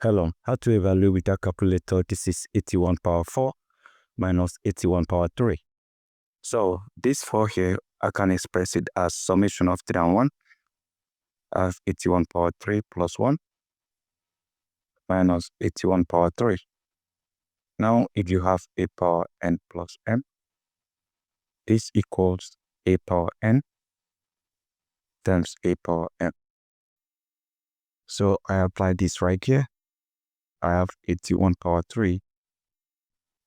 Hello, how to evaluate with a calculator? This is 81 power 4 minus 81 power 3. So this 4 here, I can express it as summation of 3 and 1. I have 81 power 3 plus 1 minus 81 power 3. Now, if you have a power n plus m, this equals a power n times a power m. So I apply this right here. I have 81 power 3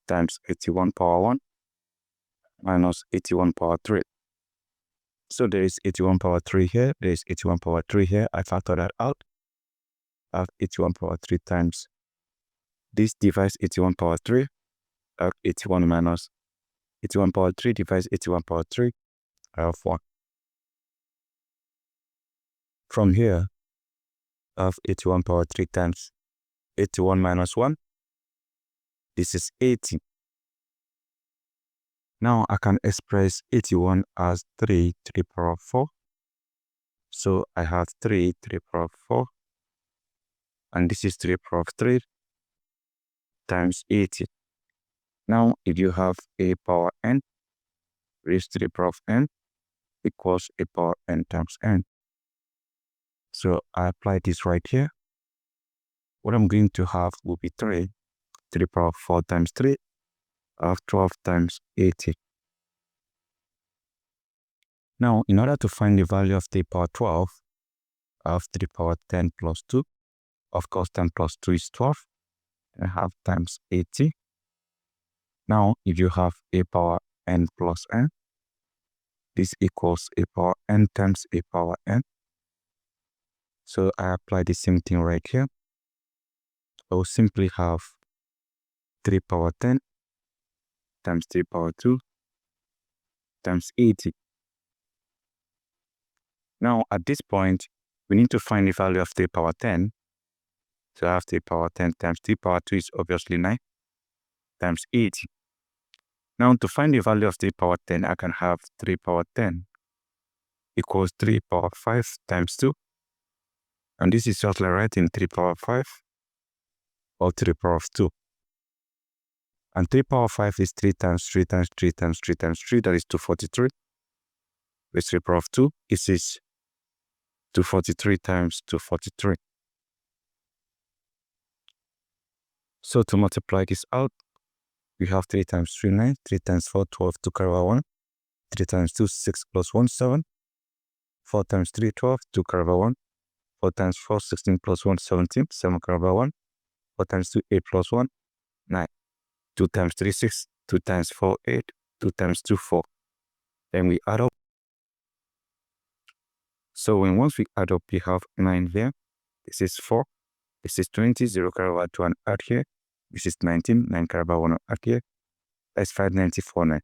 times 81 power 1 minus 81 power 3. So there is 81 power 3 here, there is 81 power 3 here. I factor that out. I have 81 power 3 times this divides 81 power 3. I have 81 minus 81 power 3 divides 81 power 3. I have 1. From here, I have 81 power 3 times 81 minus 1. This is 80. Now I can express 81 as 3 to the power of 4. So I have 3 to the power of 4. And this is 3 to the power of 3 times 80. Now, if you have a power n raised to the power of n equals a power n times n. So I apply this right here. What I'm going to have will be 3 to the power of 4 times 3. I have 12 times 80. Now, in order to find the value of the power 12, I have to the power 10 plus 2. Of course, 10 plus 2 is 12. And I have times 80. Now, if you have a power n plus n, this equals a power n times a power n. So I apply the same thing right here. I will simply have 3 power 10 times 3 power 2 times 80. Now, at this point, we need to find the value of 3 power 10. So I have 3 power 10 times 3 power 2 is obviously 9 times 80. Now, to find the value of 3 power 10, I can have 3 power 10 equals 3 power 5 times 2. And this is just like writing 3 power 5 or 3 power of 2. And 3 power 5 is 3 times 3 times 3 times 3 times 3, that is 243. With 3 power of 2, it is 243 times 243. So to multiply this out, we have 3 times 3, 9, 3 times 4, 12, 2 carry over 1, 3 times 2, 6 plus 1, 7, 4 times 3, 12, 2 carry over 1, 4 times 4, 16 plus 1, 17, 7 carry over 1, 4 times 2, 8 plus 1, 9, 2 times 3, 6, 2 times 4, 8, 2 times 2, 4. Then we add up. So once we add up, we have 9 here. This is 4. This is 20, 0 carry over 2 and add here. This is 19, 9 carry over 1 and add here. That's 594,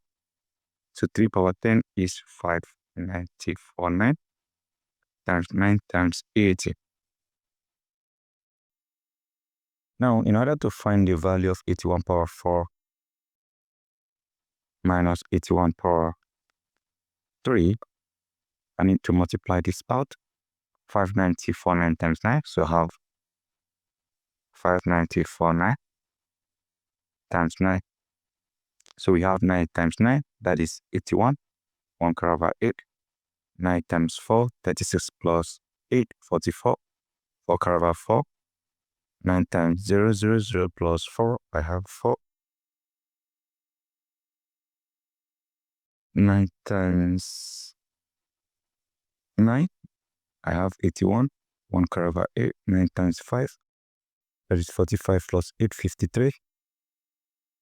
So 3 power 10 is 594 times 9 times 80. Now, in order to find the value of 81 power 4 minus 81 power 3, I need to multiply this out. 594 times 9, so I have 594 times 9. So we have 9 times 9, that is 81. 1 carry over 8. 9 times 4, 36 plus 8, 44. 4 carry over 4. 9 times 0, 0, 0 plus 4, I have 4. 9 times 9, I have 81. 1 carry over 8, 9 times 5, that is 45 plus 8, 53.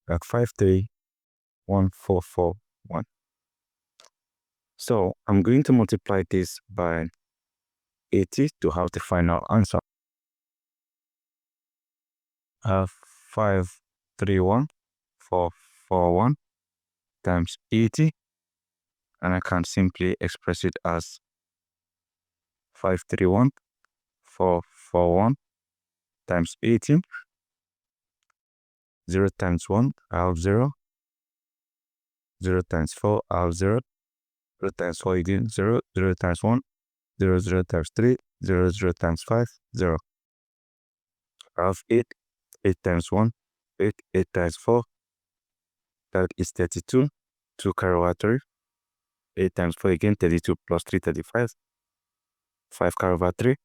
Like 531,441. So I'm going to multiply this by 80 to have the final answer. I have 531,441 times 80, and I can simply express it as 531,441 times 80. 0 times 1, I have 0. 0 times 4, I have 0. 0 times 4 again, 0. 0 times 1, 0, 0 times 3, 0, 0 times 5, 0. I have 8. 8 times 1, 8. 8 times 4, that is 32. 2 carry over 3. 8 times 4 again, 32 plus 3, 35. 5 carry over 3.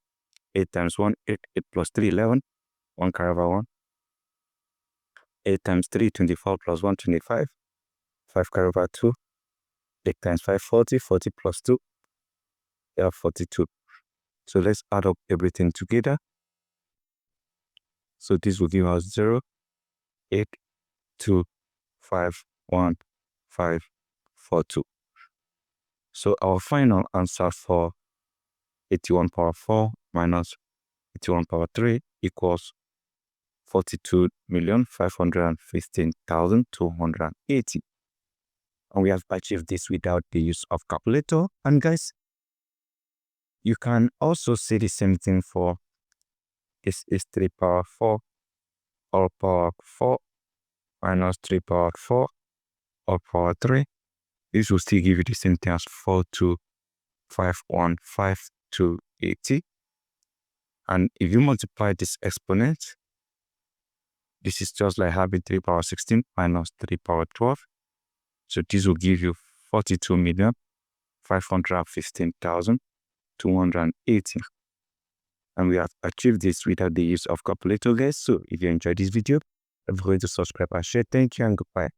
8 times 1, 8. 8 plus 3, 11. 1 carry over 1. 8 times 3, 24 plus 1, 25. 5 carry over 2. 8 times 5, 40. 40 plus 2, we have 42. So let's add up everything together. So this will give us 0, 8, 2, 5, 1, 5, 4, 2. So our final answer for 81 power 4 minus 81 power 3 equals 42,515,280. And we have achieved this without the use of calculator. And guys, you can also say the same thing for this is 3 power 4 all power 4 minus 3 power 4 all power 3. This will still give you the same thing as 42,515,280. And if you multiply this exponent, this is just like having 3 power 16 minus 3 power 12. So this will give you 42,515,280. And we have achieved this without the use of calculator, guys. So if you enjoyed this video, don't forget to subscribe and share. Thank you and goodbye.